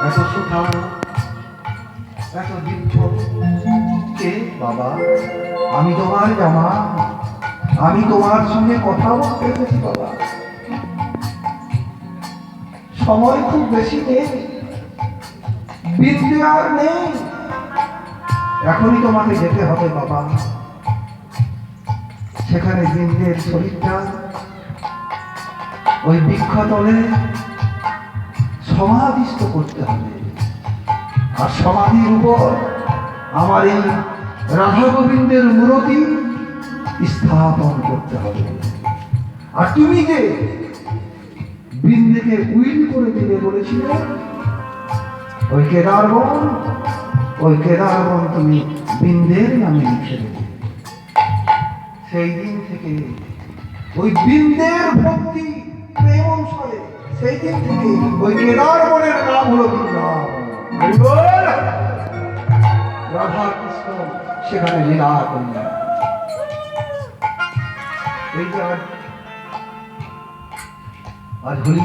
এত সুখা, এত দীর্ঘ। কে বাবা? আমি তোমার জামা, আমি তোমার সঙ্গে কথা বলতে এসেছি বাবা। সময় খুব বেশি নেই, বিন্দু আর নেই, এখনই তোমাকে যেতে হবে বাবা। সেখানে বিন্দের শরীরটা ওই বৃক্ষতলে সমাধিস্থ করতে হবে, আর সমাধির উপর আমার এই রাধা গোবিন্দের মূর্তি স্থাপন করতে হবে। আর তুমি যে বৃন্দেকে উইল করে দিলে বলেছিলে, ওই কেদারবন তুমি বৃন্দের নামে লিখে দেবে। সেই দিন থেকে ওই বৃন্দের ভক্তি প্রেম অনুসারে সেই দিন থেকে ওই কেদারবনের নাম হলো বৃন্দাবন। রাধা কৃষ্ণ সেখানে লীলা করলেন। এই যে আজ হোলি